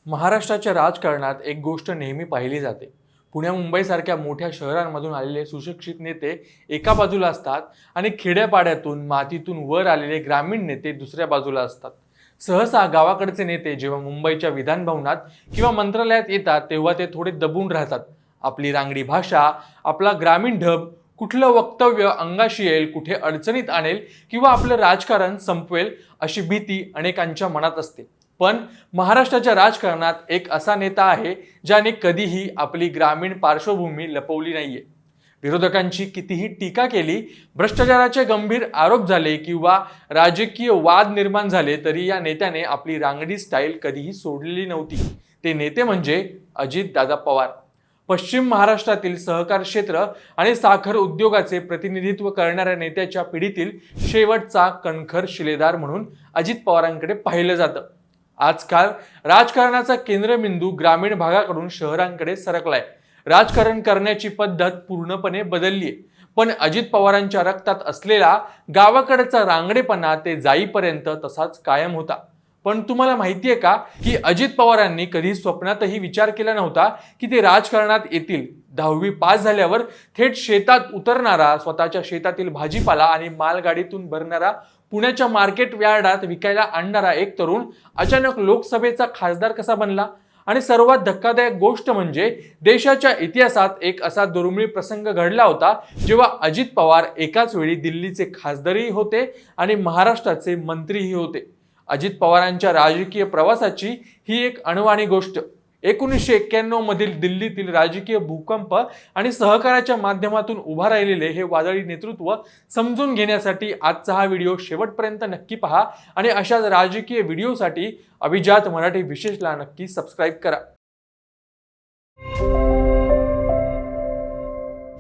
महाराष्ट्राच्या राजकारणात एक गोष्ट नेहमी पाहिली जाते. पुण्या मुंबईसारख्या मोठ्या शहरांमधून आलेले सुशिक्षित नेते एका बाजूला असतात आणि खेड्यापाड्यातून मातीतून वर आलेले ग्रामीण नेते दुसऱ्या बाजूला असतात. सहसा गावाकडचे नेते जेव्हा मुंबईच्या विधान भवनात किंवा मंत्रालयात येतात तेव्हा ते थोडे दबून राहतात. आपली रांगडी भाषा, आपला ग्रामीण ढब, कुठलं वक्तव्य अंगाशी येईल, कुठे अडचणीत आणेल किंवा आपलं राजकारण संपवेल अशी भीती अनेकांच्या मनात असते. पण महाराष्ट्राच्या राजकारणात एक असा नेता आहे ज्याने कधीही आपली ग्रामीण पार्श्वभूमी लपवली नाहीये. विरोधकांची कितीही टीका केली, भ्रष्टाचाराचे गंभीर आरोप झाले किंवा राजकीय वाद निर्माण झाले तरी या नेत्याने आपली रांगडी स्टाईल कधीही सोडलेली नव्हती. ते नेते म्हणजे अजितदादा पवार. पश्चिम महाराष्ट्रातील सहकार क्षेत्र आणि साखर उद्योगाचे प्रतिनिधित्व करणाऱ्या नेत्याच्या पिढीतील शेवटचा कणखर शिलेदार म्हणून अजित पवारांकडे पाहिलं जातं. आजकाल राजकारणाचा केंद्रबिंदू ग्रामीण भागाकडून शहरांकडे सरकलाय. राजकारण करण्याची पद्धत पूर्णपणे बदलली आहे. पण अजित पवारांच्या रक्तात असलेला गावाकडचा रांगडेपणा ते जाईपर्यंत तसाच कायम होता. पण तुम्हाला माहितीये का की अजित पवारांनी कधी स्वप्नातही विचार केला नव्हता की ते राजकारणात येतील. 10वी पास झाल्यावर थेट शेतात उतरणारा, स्वतःच्या शेतातील भाजीपाला आणि मालगाडीतून भरणारा, पुण्याच्या मार्केट यार्डात विकायला आणणारा एक तरुण अचानक लोकसभेचा खासदार कसा बनला? आणि सर्वात धक्कादायक गोष्ट म्हणजे देशाच्या इतिहासात एक असा दुर्मिळ प्रसंग घडला होता जेव्हा अजित पवार एकाच वेळी दिल्लीचे खासदारही होते आणि महाराष्ट्राचे मंत्रीही होते. अजित पवारांच्या राजकीय प्रवासाची ही एक अनवाणी गोष्ट. 1991 मधील दिल्लीतील राजकीय भूकंप आणि सहकाराच्या माध्यमातून उभा राहिलेले हे वादळी नेतृत्व समजून घेण्यासाठी आजचा हा व्हिडिओ शेवटपर्यंत नक्की पहा आणि अशाच राजकीय व्हिडिओसाठी अभिजात मराठी विशेषला नक्की सबस्क्राईब करा.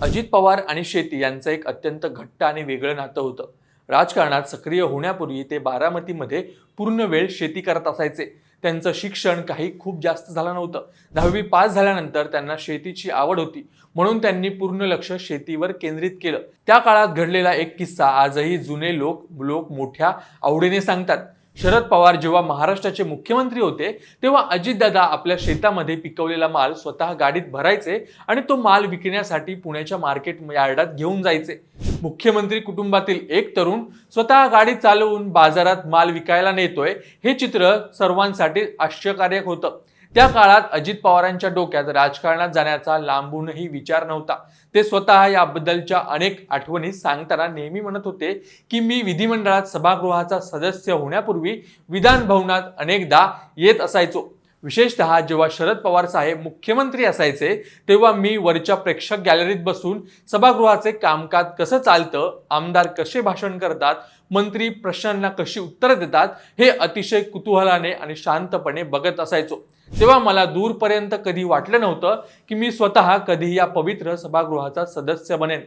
अजित पवार आणि शेती यांचं एक अत्यंत घट्ट आणि वेगळं नातं होतं. राजकारणात सक्रिय होण्यापूर्वी ते बारामतीमध्ये पूर्ण वेळ शेती करत असायचे. त्यांचं शिक्षण काही खूप जास्त झालं नव्हतं. 10वी पास झाल्यानंतर त्यांना शेतीची आवड होती म्हणून त्यांनी पूर्ण लक्ष शेतीवर केंद्रित केलं. त्या काळात घडलेला एक किस्सा आजही जुने लोक मोठ्या आवडीने सांगतात. शरद पवार जेव्हा महाराष्ट्राचे मुख्यमंत्री होते तेव्हा अजितदादा आपल्या शेतामध्ये पिकवलेला माल स्वतः गाडीत भरायचे आणि तो माल विकण्यासाठी पुण्याच्या मार्केट यार्डात घेऊन जायचे. मुख्यमंत्री कुटुंबातील एक तरुण स्वतः गाडी चालवून बाजारात माल विकायला नेतोय हे चित्र सर्वांसाठी आश्चर्यकारक होतं. त्या काळात अजित पवारांच्या डोक्यात राजकारणात जाण्याचा लांबूनही विचार नव्हता. ते स्वतः याबद्दलच्या अनेक आठवणी सांगताना नेहमी म्हणत होते की मी विधिमंडळात सभागृहाचा सदस्य होण्यापूर्वी विधान भवनात अनेकदा येत असायचो. विशेषतः जेव्हा शरद पवार साहेब मुख्यमंत्री असायचे तेव्हा मी वरच्या प्रेक्षक गॅलरीत बसून सभागृहाचे कामकाज कसं चालतं, आमदार कसे भाषण करतात, मंत्री प्रश्नांना कशी उत्तरं देतात हे अतिशय कुतूहलाने आणि शांतपणे बघत असायचो. तेव्हा मला दूरपर्यंत कधी वाटलं नव्हतं की मी स्वतः कधी या पवित्र सभागृहाचा सदस्य बनेन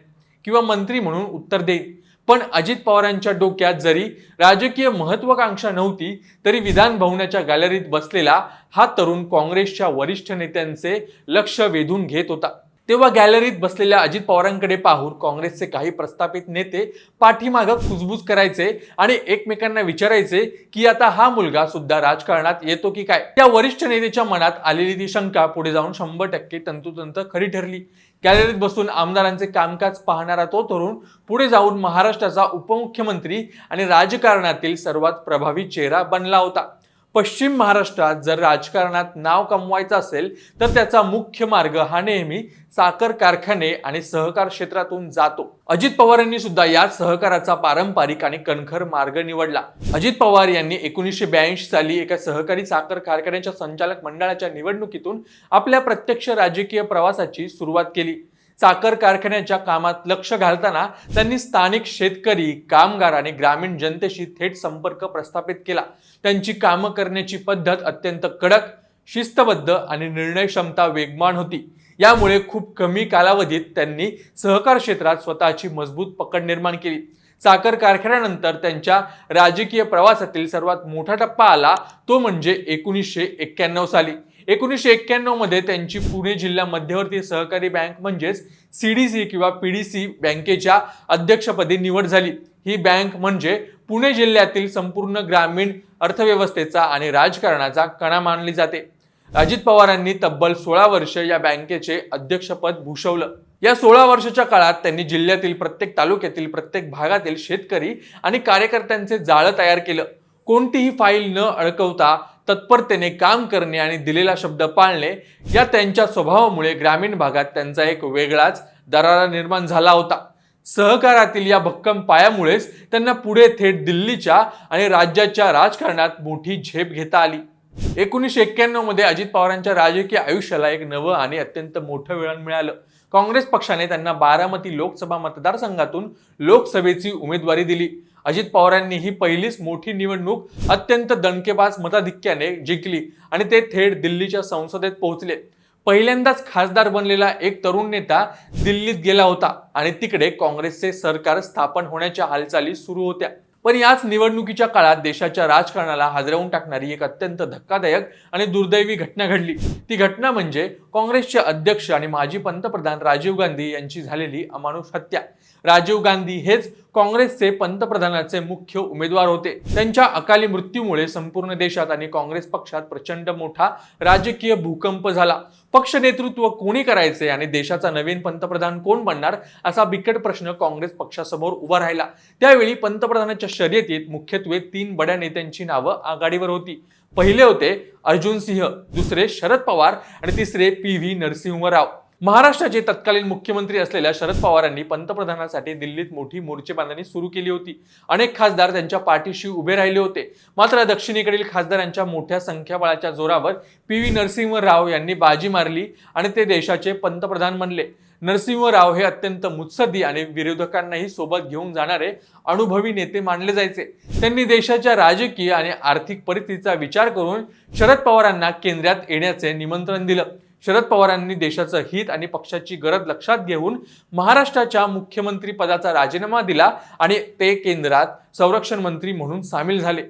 किंवा मंत्री म्हणून उत्तर देईन. पण अजित पवारांच्या डोक्यात जरी राजकीय महत्वाकांक्षा नव्हती तरी विधान भवनाच्या गॅलरीत बसलेला हा तरुण काँग्रेसच्या वरिष्ठ नेत्यांचे लक्ष वेधून घेत होता. तेव्हा गॅलरीत बसलेल्या अजित पवारांकडे पाहून काँग्रेसचे काही प्रस्थापित नेते पाठीमागं कुजबूज करायचे आणि एकमेकांना विचारायचे की आता हा मुलगा सुद्धा राजकारणात येतो की काय. त्या वरिष्ठ नेत्याच्या मनात आलेली ती शंका पुढे जाऊन 100% तंतोतंत खरी ठरली. गॅलरीत बसून आमदारांचे कामकाज पाहणारा तो तरुण पुढे जाऊन महाराष्ट्राचा उपमुख्यमंत्री आणि राजकारणातील सर्वात प्रभावी चेहरा बनला होता. पश्चिम महाराष्ट्रात जर राजकारणात नाव कमवायचं असेल तर त्याचा मुख्य मार्ग हा नेहमी साखर कारखाने आणि सहकार क्षेत्रातून जातो. अजित पवारांनी सुद्धा याच सहकाराचा पारंपरिक आणि कणखर मार्ग निवडला. अजित पवार यांनी 1982 साली एका सहकारी साखर कारखान्याच्या संचालक मंडळाच्या निवडणुकीतून आपल्या प्रत्यक्ष राजकीय प्रवासाची सुरुवात केली. साखर कारखान्याच्या कामात लक्ष घालताना त्यांनी स्थानिक शेतकरी, कामगार आणि ग्रामीण जनतेशी थेट संपर्क प्रस्थापित केला. त्यांची कामं करण्याची पद्धत अत्यंत कडक, शिस्तबद्ध आणि निर्णय क्षमता वेगवान होती. यामुळे खूप कमी कालावधीत त्यांनी सहकार क्षेत्रात स्वतःची मजबूत पकड निर्माण केली. साखर कारखान्यानंतर त्यांच्या राजकीय प्रवासातील सर्वात मोठा टप्पा आला तो म्हणजे 1991 साली. 1991 मध्ये त्यांची पुणे जिल्हा मध्यवर्ती सहकारी बँक म्हणजेच सीडीसी किंवा पीडीसी बँकेच्या अध्यक्षपदी निवड झाली. ही बँक म्हणजे पुणे जिल्ह्यातील संपूर्ण ग्रामीण अर्थव्यवस्थेचा आणि राजकारणाचा कणा मानली जाते. अजित पवारांनी तब्बल 16 वर्ष या बँकेचे अध्यक्षपद भूषवलं. या 16 वर्षाच्या काळात त्यांनी जिल्ह्यातील प्रत्येक तालुक्यातील प्रत्येक भागातील शेतकरी आणि कार्यकर्त्यांचे जाळं तयार केलं. कोणतीही फाईल न अडकवता तत्परतेने काम करणे आणि दिलेला शब्द पाळणे या त्यांच्या स्वभावामुळे ग्रामीण भागात त्यांचा एक वेगळाच दरारा निर्माण झाला होता. सहकारातील या भक्कम पायामुळेच त्यांना पुढे थेट दिल्लीच्या आणि राज्याच्या राजकारणात मोठी झेप घेता आली. 1991 मध्ये अजित पवारांच्या राजकीय आयुष्याला एक नवं आणि अत्यंत मोठं वळण मिळालं. काँग्रेस पक्षाने त्यांना बारामती लोकसभा मतदारसंघातून लोकसभेची उमेदवारी दिली. अजित पवारांनी ही पहिलीच मोठी निवडणूक अत्यंत दणकेबाज मताधिक्याने जिंकली आणि ते थेट दिल्लीच्या संसदेत पोहोचले. पहिल्यांदाच खासदार बनलेला एक तरुण नेता दिल्लीत गेला होता आणि तिकडे काँग्रेसचे सरकार स्थापन होण्याच्या हालचाली सुरू होत्या. पण याच निवडणुकीच्या काळात देशाच्या राजकारणाला हादरवून टाकणारी एक अत्यंत धक्कादायक आणि दुर्दैवी घटना घडली. ती घटना म्हणजे काँग्रेसचे अध्यक्ष आणि माजी पंतप्रधान राजीव गांधी यांची झालेली अमानुष हत्या. राजीव गांधी हेच काँग्रेसचे पंतप्रधानाचे मुख्य उमेदवार होते. त्यांच्या अकाली मृत्यूमुळे संपूर्ण देशात आणि काँग्रेस पक्षात प्रचंड मोठा राजकीय भूकंप झाला. पक्ष नेतृत्व कोणी करायचे आणि देशाचा नवीन पंतप्रधान कोण बनणार असा बिकट प्रश्न काँग्रेस पक्षासमोर उभा राहिला. त्यावेळी पंतप्रधानाच्या शर्यतीत मुख्यत्वे 3 बड्या नेत्यांची नावं आघाडीवर होती. पहिले होते अर्जुन सिंह, दुसरे शरद पवार आणि तिसरे PV नरसिंह राव. महाराष्ट्राचे तत्कालीन मुख्यमंत्री असलेल्या शरद पवारांनी पंतप्रधानासाठी दिल्लीत मोठी मोर्चेबांधणी सुरू केली होती. अनेक खासदार त्यांच्या पाठीशी उभे राहिले होते. मात्र दक्षिणेकडील खासदारांच्या मोठ्या संख्याबळाच्या जोरावर PV नरसिंह राव यांनी बाजी मारली आणि ते देशाचे पंतप्रधान बनले. नरसिंह राव हे अत्यंत मुत्सद्दी आणि विरोधकांनाही सोबत घेऊन जाणारे अनुभवी नेते मानले जायचे. त्यांनी देशाच्या राजकीय आणि आर्थिक परिस्थितीचा विचार करून शरद पवारांना केंद्रात येण्याचे निमंत्रण दिलं. शरद पवारांनी देशाचं हित आणि पक्षाची गरज लक्षात घेऊन महाराष्ट्राच्या मुख्यमंत्री पदाचा राजीनामा दिला आणि ते केंद्रात संरक्षण मंत्री म्हणून सामील झाले.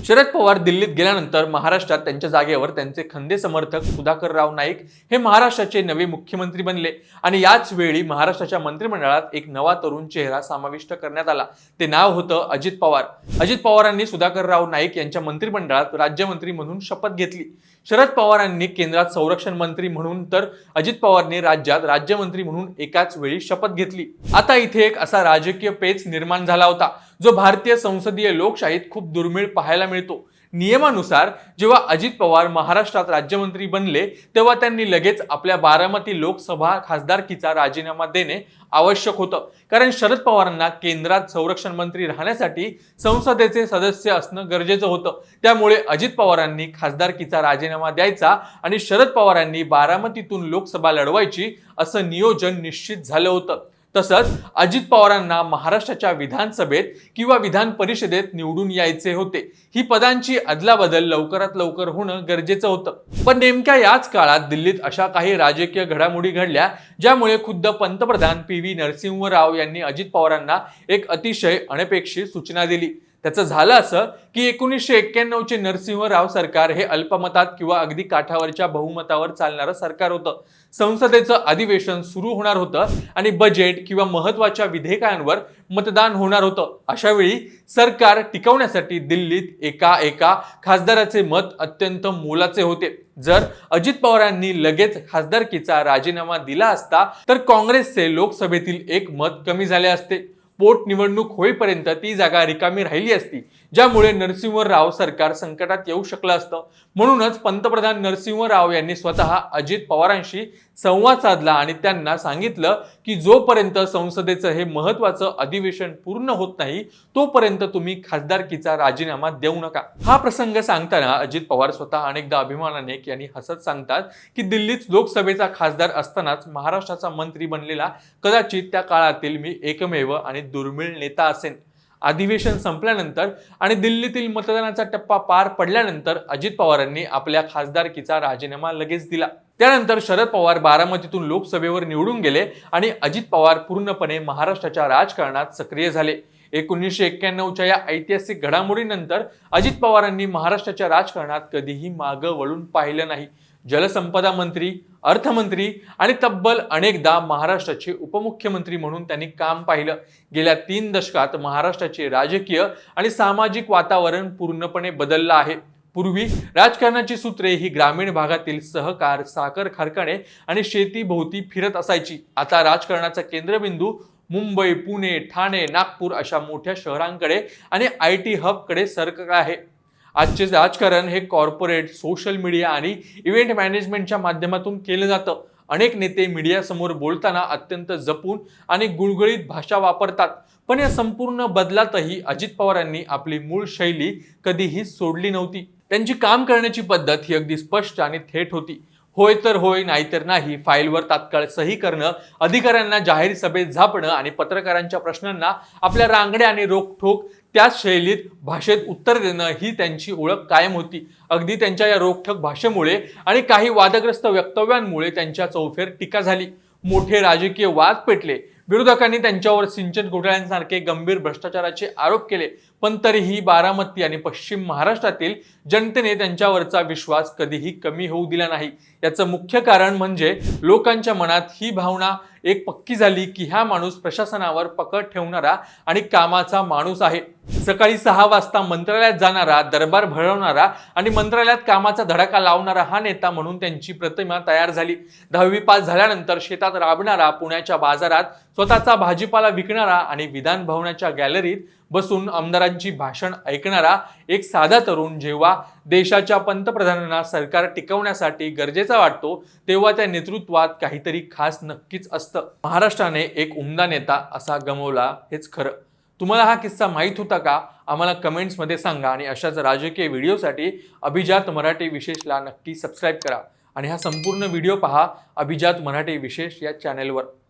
शरद पवार दिल्लीत गेल्यानंतर महाराष्ट्रात त्यांच्या जागेवर त्यांचे खंदे समर्थक सुधाकरराव नाईक हे महाराष्ट्राचे नवे मुख्यमंत्री बनले आणि याच वेळी महाराष्ट्राच्या मंत्रिमंडळात एक नवा तरुण चेहरा समाविष्ट करण्यात आला. ते नाव होतं अजित पवार. अजित पवारांनी सुधाकरराव नाईक यांच्या मंत्रिमंडळात राज्यमंत्री म्हणून शपथ घेतली. शरद पवारांनी केंद्रात संरक्षण मंत्री म्हणून तर अजित पवारांनी राज्यात राज्यमंत्री म्हणून एकाच वेळी शपथ घेतली. आता इथे एक असा राजकीय पेच निर्माण झाला होता जो भारतीय संसदीय लोकशाहीत खूप दुर्मिळ पाहायला मिळतो. नियमानुसार जेव्हा अजित पवार महाराष्ट्रात राज्यमंत्री बनले तेव्हा त्यांनी लगेच आपल्या बारामती लोकसभा खासदारकीचा राजीनामा देणे आवश्यक होतं. कारण शरद पवारांना केंद्रात संरक्षण मंत्री राहण्यासाठी संसदेचे सदस्य असणं गरजेचं होतं. त्यामुळे अजित पवारांनी खासदारकीचा राजीनामा द्यायचा आणि शरद पवारांनी बारामतीतून लोकसभा लढवायची असं नियोजन निश्चित झालं होतं. तसंच अजित पवारांना महाराष्ट्राच्या विधानसभेत किंवा विधान परिषदेत निवडून यायचे होते. ही पदांची अदलाबदल लवकरात लवकर होणं गरजेचं होतं. पण नेमक्या याच काळात दिल्लीत अशा काही राजकीय घडामोडी घडल्या ज्यामुळे खुद्द पंतप्रधान PV नरसिंह राव यांनी अजित पवारांना एक अतिशय अनपेक्षित सूचना दिली. त्याचं झालं असं की 1991चे नरसिंहराव सरकार हे अल्पमतात किंवा अगदी काठावरच्या बहुमतावर चालणारं सरकार होतं. संसदेचं अधिवेशन सुरू होणार होतं आणि बजेट किंवा महत्वाच्या विधेयकांवर मतदान होणार होतं. अशा वेळी सरकार टिकवण्यासाठी दिल्लीत एका खासदाराचे मत अत्यंत मोलाचे होते. जर अजित पवारांनी लगेच खासदारकीचा राजीनामा दिला असता तर काँग्रेसचे लोकसभेतील एक मत कमी झाले असते. पोटनिवडणूक होईपर्यंत ती जागा रिकामी राहिली असती, ज्यामुळे नरसिंहराव सरकार संकटात येऊ शकलं असतं. म्हणूनच पंतप्रधान नरसिंहराव यांनी स्वतः अजित पवारांशी संवाद साधला आणि त्यांना सांगितलं की जोपर्यंत संसदेचं हे महत्वाचं अधिवेशन पूर्ण होत नाही तोपर्यंत तुम्ही खासदारकीचा राजीनामा देऊ नका. हा प्रसंग सांगताना अजित पवार स्वतः अनेकदा अभिमानाने आणि हसत सांगतात की दिल्लीत लोकसभेचा खासदार असतानाच महाराष्ट्राचा मंत्री बनलेला कदाचित त्या काळातील मी एकमेव आणि दुर्मिळ नेता असेन. अधिवेशन संपल्यानंतर आणि दिल्लीतील मतदानाचा टप्पा पार पडल्यानंतर अजित पवारांनी आपल्या खासदारकीचा राजीनामा लगेच दिला. त्यानंतर शरद पवार बारामतीतून लोकसभेवर निवडून गेले आणि अजित पवार पूर्णपणे महाराष्ट्राच्या राजकारणात सक्रिय झाले. 1991च्या या ऐतिहासिक घडामोडीनंतर अजित पवारांनी महाराष्ट्राच्या राजकारणात कधीही मागं वळून पाहिलं नाही. जलसंपदा मंत्री, अर्थमंत्री आणि तब्बल अनेकदा महाराष्ट्राचे उपमुख्यमंत्री म्हणून त्यांनी काम पाहिलं. गेल्या 3 दशकात महाराष्ट्राचे राजकीय आणि सामाजिक वातावरण पूर्णपणे बदललं आहे. पूर्वी राजकारणाची सूत्रे ही ग्रामीण भागातील सहकार, साखर कारखाने आणि शेतीभोवती फिरत असायची. आता राजकारणाचा केंद्रबिंदू मुंबई, पुणे, ठाणे, नागपूर अशा मोठ्या शहरांकडे आणि IT हबकडे सरकला आहे. आजचे राजकारण हे कॉर्पोरेट, सोशल मीडिया आणि इव्हेंट मॅनेजमेंटच्या माध्यमातून केलं जातं. अनेक नेते मीडियासमोर बोलताना अत्यंत जपून आणि गुळगुळीत भाषा वापरतात. पण या संपूर्ण बदलातही अजित पवारांनी आपली मूळ शैली कधीही सोडली नव्हती. त्यांची काम करण्याची पद्धत ही अगदी स्पष्ट आणि थेट होती. होय तर होय, नाहीतर नाही, फाईलवर तात्काळ सही करणं, अधिकाऱ्यांना जाहीर सभेत झापणं आणि पत्रकारांच्या प्रश्नांना आपल्या रांगड्या आणि रोखठोक त्याच शैलीत भाषेत उत्तर देणं ही त्यांची ओळख कायम होती. अगदी त्यांच्या या रोखठोक भाषेमुळे आणि काही वादग्रस्त वक्तव्यांमुळे त्यांच्या चौफेर टीका झाली. मोठे राजकीय वाद पेटले. विरोधकांनी त्यांच्यावर सिंचन घोटाळ्यांसारखे गंभीर भ्रष्टाचाराचे आरोप केले. पण तरीही बारामती आणि पश्चिम महाराष्ट्रातील जनतेने त्यांच्यावरचा विश्वास कधीही कमी होऊ दिला नाही. याचं मुख्य कारण म्हणजे लोकांच्या मनात ही भावना एक पक्की झाली की हा माणूस प्रशासनावर पकड ठेवणारा आणि कामाचा माणूस आहे. सकाळी 6 वाजता मंत्रालयात जाणारा, दरबार भरवणारा आणि मंत्रालयात कामाचा धडाका लावणारा हा नेता म्हणून त्यांची प्रतिमा तयार झाली. 10वी पास झाल्यानंतर शेतात राबणारा, पुण्याच्या बाजारात स्वतःचा भाजीपाला विकणारा आणि विधान भवनाच्या गॅलरीत बसून आमदारांची भाषण ऐकणारा एक साधा तरुण जेव्हा देशाच्या पंतप्रधानांना सरकार टिकवण्यासाठी गरजेचा वाटतो तेव्हा त्या नेतृत्वात काहीतरी खास नक्कीच असतं. महाराष्ट्राने एक उमदा नेता असा गमावला, हेच खरं. तुम्हाला हा किस्सा माहीत होता का? आम्हाला कमेंट्समध्ये सांगा आणि अशाच राजकीय व्हिडिओसाठी अभिजात मराठी विशेषला नक्की सबस्क्राईब करा आणि हा संपूर्ण व्हिडिओ पहा अभिजात मराठी विशेष या चॅनेलवर.